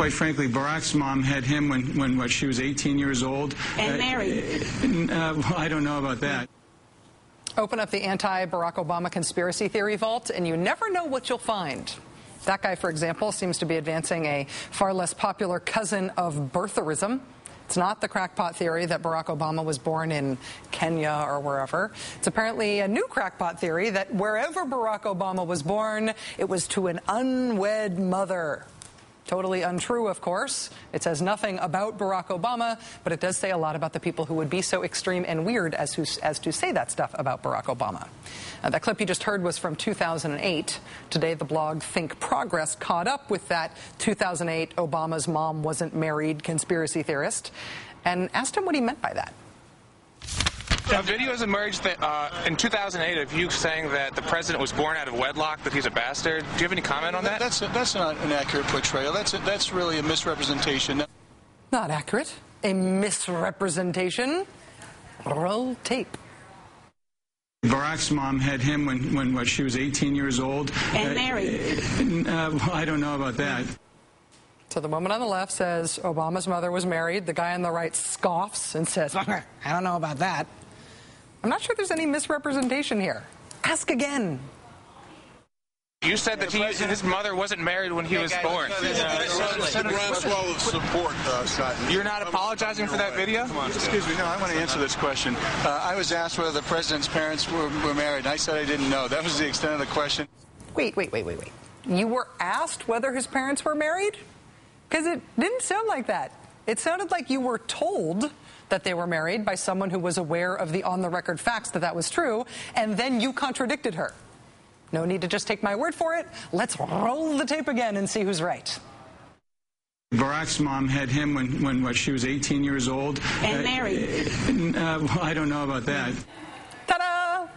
quite frankly, Barack's mom had him when she was 18 years old. And married. Well, I don't know about that. Open up the anti-Barack Obama conspiracy theory vault, and you never know what you'll find. That guy, for example, seems to be advancing a far less popular cousin of birtherism. It's not the crackpot theory that Barack Obama was born in Kenya or wherever. It's apparently a new crackpot theory that wherever Barack Obama was born, it was to an unwed mother. Totally untrue, of course. It says nothing about Barack Obama, but it does say a lot about the people who would be so extreme and weird as to say that stuff about Barack Obama. That clip you just heard was from 2008. Today, the blog Think Progress caught up with that 2008 Obama's mom wasn't married conspiracy theorist and asked him what he meant by that. Videos of marriage in 2008 of you saying that the president was born out of wedlock, that he's a bastard. Do you have any comment on that? That's not an accurate portrayal. That's really a misrepresentation. Not accurate. A misrepresentation. Roll tape. Barack's mom had him when she was 18 years old. And married. Well, I don't know about that. So the woman on the left says Obama's mother was married. The guy on the right scoffs and says, I don't know about that. I'm not sure there's any misrepresentation here. Ask again. You said that his mother wasn't married when he was born. Groundswell of support, Scott. You're not apologizing for that video? Excuse me, no, I want to answer this question. I was asked whether the president's parents were married, and I said I didn't know. That was the extent of the question. Wait. You were asked whether his parents were married? Because it didn't sound like that. It sounded like you were told that they were married by someone who was aware of the on-the-record facts that was true, and then you contradicted her. No need to just take my word for it. Let's roll the tape again and see who's right. Barack's mom had him when she was 18 years old. And married. Well, I don't know about that. Ta-da!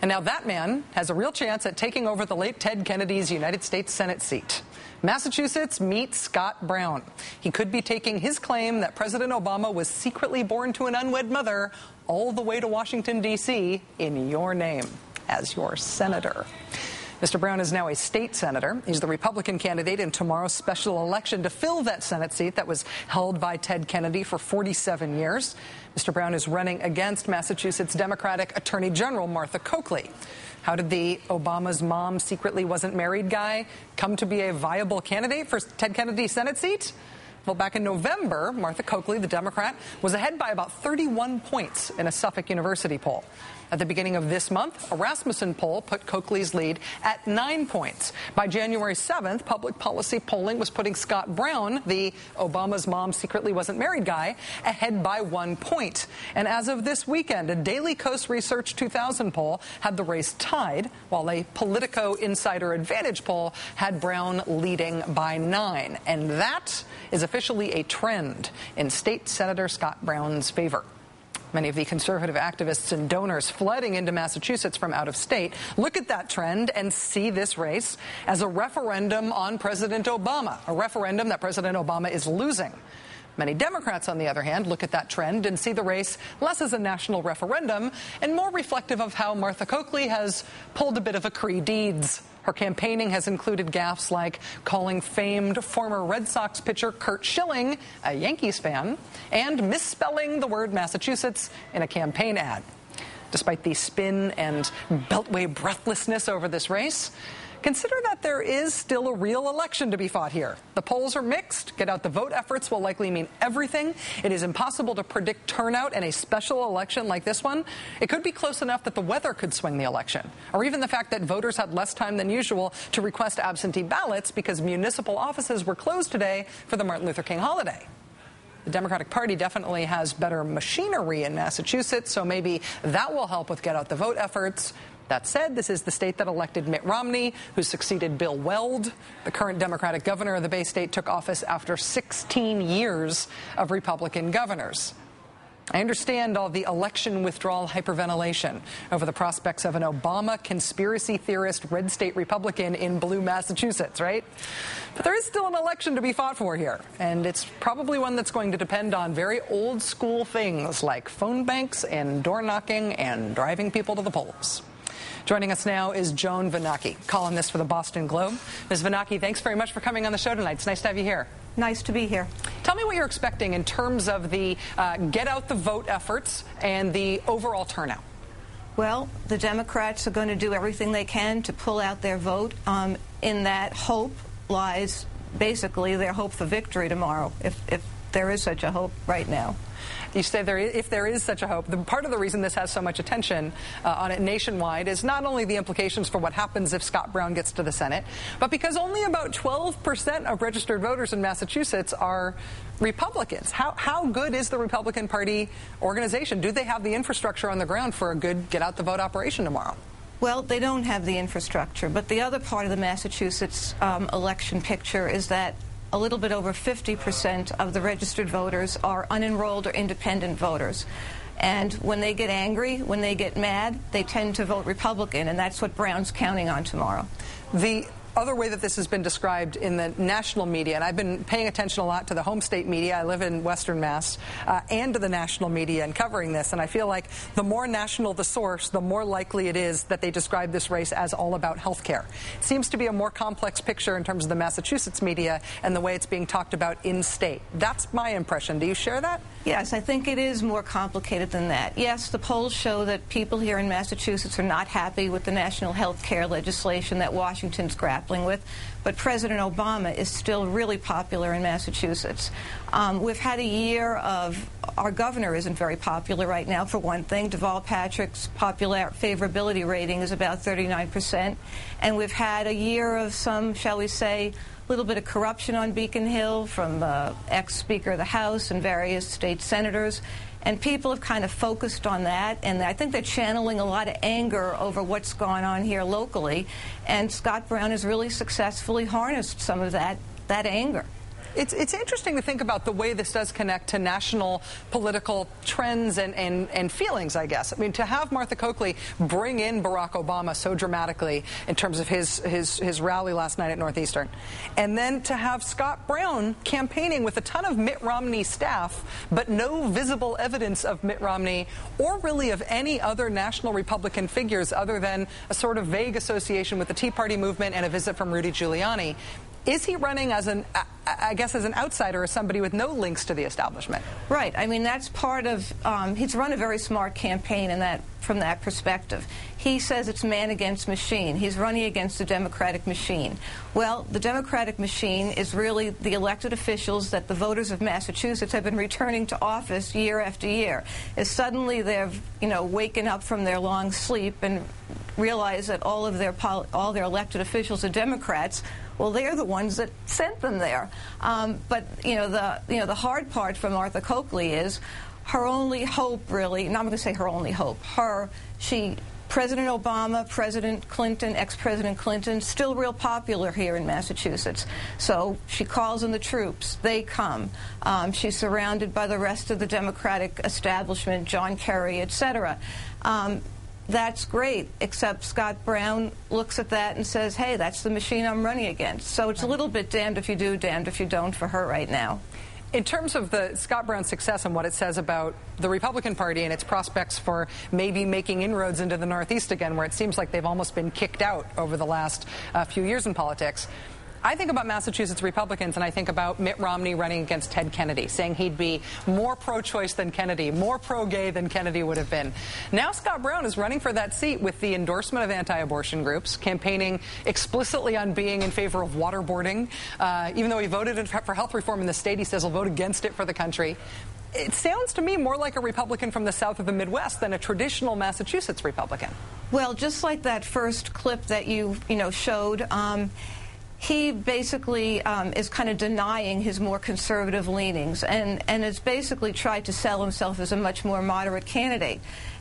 And now that man has a real chance at taking over the late Ted Kennedy's United States Senate seat. Massachusetts meets Scott Brown. He could be taking his claim that President Obama was secretly born to an unwed mother all the way to Washington, D.C. in your name as your senator. Mr. Brown is now a state senator. He's the Republican candidate in tomorrow's special election to fill that Senate seat that was held by Ted Kennedy for 47 years. Mr. Brown is running against Massachusetts Democratic Attorney General Martha Coakley. How did the Obama's mom secretly wasn't married guy come to be a viable candidate for Ted Kennedy's Senate seat? Well, back in November, Martha Coakley, the Democrat, was ahead by about 31 points in a Suffolk University poll. At the beginning of this month, a Rasmussen poll put Coakley's lead at 9 points. By January 7th, public policy polling was putting Scott Brown, the Obama's mom secretly wasn't married guy, ahead by 1 point. And as of this weekend, a Daily Kos Research 2000 poll had the race tied, while a Politico Insider Advantage poll had Brown leading by 9. And that is officially a trend in State Senator Scott Brown's favor. Many of the conservative activists and donors flooding into Massachusetts from out of state look at that trend and see this race as a referendum on President Obama, a referendum that President Obama is losing. Many Democrats, on the other hand, look at that trend and see the race less as a national referendum and more reflective of how Martha Coakley has pulled a bit of a Cree Deeds. Her campaigning has included gaffes like calling famed former Red Sox pitcher Curt Schilling a Yankees fan and misspelling the word Massachusetts in a campaign ad. Despite the spin and beltway breathlessness over this race, consider that there is still a real election to be fought here. The polls are mixed. Get out the vote efforts will likely mean everything. It is impossible to predict turnout in a special election like this one. It could be close enough that the weather could swing the election, or even the fact that voters had less time than usual to request absentee ballots because municipal offices were closed today for the Martin Luther King holiday. The Democratic Party definitely has better machinery in Massachusetts, so maybe that will help with get out the vote efforts. That said, this is the state that elected Mitt Romney, who succeeded Bill Weld. The current Democratic governor of the Bay State took office after 16 years of Republican governors. I understand all the election withdrawal hyperventilation over the prospects of an Obama conspiracy theorist red state Republican in blue Massachusetts, right? But there is still an election to be fought for here, and it's probably one that's going to depend on very old school things like phone banks and door knocking and driving people to the polls. Joining us now is Joan Vanacki, columnist for the Boston Globe. Ms. Vanacki, thanks very much for coming on the show tonight. It's nice to have you here. Nice to be here. Tell me what you're expecting in terms of the get out the vote efforts and the overall turnout. Well, the Democrats are going to do everything they can to pull out their vote. In that hope lies basically their hope for victory tomorrow, if there is such a hope right now. You say if there is such a hope. Part of the reason this has so much attention on it nationwide is not only the implications for what happens if Scott Brown gets to the Senate, but because only about 12% of registered voters in Massachusetts are Republicans. How good is the Republican Party organization? Do they have the infrastructure on the ground for a good get-out-the-vote operation tomorrow? Well, they don't have the infrastructure, but the other part of the Massachusetts election picture is that a little bit over 50% of the registered voters are unenrolled or independent voters. And when they get angry, when they get mad, they tend to vote Republican, and that's what Brown's counting on tomorrow. The other way that this has been described in the national media, and I've been paying attention a lot to the home state media, I live in Western Mass, and to the national media and covering this, and I feel like the more national the source, the more likely it is that they describe this race as all about health care. It seems to be a more complex picture in terms of the Massachusetts media and the way it's being talked about in state. That's my impression. Do you share that? Yes, I think it is more complicated than that. Yes, the polls show that people here in Massachusetts are not happy with the national health care legislation that Washington's grappling with, but President Obama is still really popular in Massachusetts. We've had a year of, our governor isn't very popular right now, for one thing. Deval Patrick's favorability rating is about 39%, and we've had a year of some, shall we say, little bit of corruption on Beacon Hill from ex-Speaker of the House and various state senators. And people have kind of focused on that, and I think they're channeling a lot of anger over what's going on here locally. And Scott Brown has really successfully harnessed some of that anger. It's interesting to think about the way this does connect to national political trends and feelings, I guess. I mean, to have Martha Coakley bring in Barack Obama so dramatically in terms of his rally last night at Northeastern, and then to have Scott Brown campaigning with a ton of Mitt Romney staff, but no visible evidence of Mitt Romney or really of any other national Republican figures other than a sort of vague association with the Tea Party movement and a visit from Rudy Giuliani. Is he running as an outsider, as somebody with no links to the establishment? Right. I mean, that's part of, he's run a very smart campaign from that perspective. He says it's man against machine. He's running against the Democratic machine. Well, the Democratic machine is really the elected officials that the voters of Massachusetts have been returning to office year after year. As suddenly they've, waken up from their long sleep and realize that all their elected officials are Democrats. Well, they're the ones that sent them there. But the hard part for Martha Coakley is her only hope, really. Not going to say her only hope. President Obama, President Clinton, ex-President Clinton, still real popular here in Massachusetts. So she calls in the troops. They come. She's surrounded by the rest of the Democratic establishment, John Kerry, etc. That's great, except Scott Brown looks at that and says, hey, that's the machine I'm running against. So it's a little bit damned if you do, damned if you don't for her right now. In terms of the Scott Brown success and what it says about the Republican Party and its prospects for maybe making inroads into the Northeast again, where it seems like they've almost been kicked out over the last few years in politics, I think about Massachusetts Republicans and I think about Mitt Romney running against Ted Kennedy, saying he'd be more pro-choice than Kennedy, more pro-gay than Kennedy would have been. Now Scott Brown is running for that seat with the endorsement of anti-abortion groups, campaigning explicitly on being in favor of waterboarding. Even though he voted for health reform in the state, he says he'll vote against it for the country. It sounds to me more like a Republican from the South of the Midwest than a traditional Massachusetts Republican. Well, just like that first clip that you showed, he basically is kind of denying his more conservative leanings and has basically tried to sell himself as a much more moderate candidate.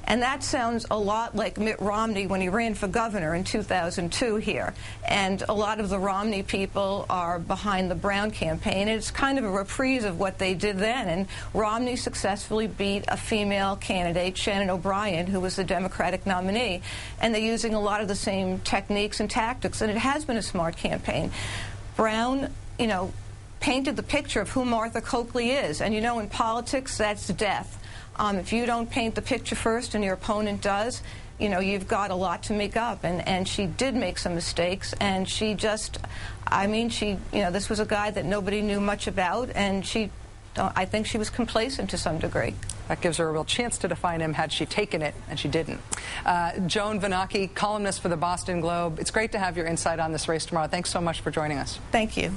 And that sounds a lot like Mitt Romney when he ran for governor in 2002 here. And a lot of the Romney people are behind the Brown campaign. It's kind of a reprise of what they did then. And Romney successfully beat a female candidate, Shannon O'Brien, who was the Democratic nominee. And they're using a lot of the same techniques and tactics. And it has been a smart campaign. Brown, painted the picture of who Martha Coakley is. And, in politics, that's death. If you don't paint the picture first and your opponent does, you know, you've got a lot to make up, and she did make some mistakes, and she just, I mean, you know, this was a guy that nobody knew much about, and I think she was complacent to some degree. That gives her a real chance to define him had she taken it, and she didn't. Joan Vanacchi, columnist for the Boston Globe. It's great to have your insight on this race tomorrow. Thanks so much for joining us. Thank you.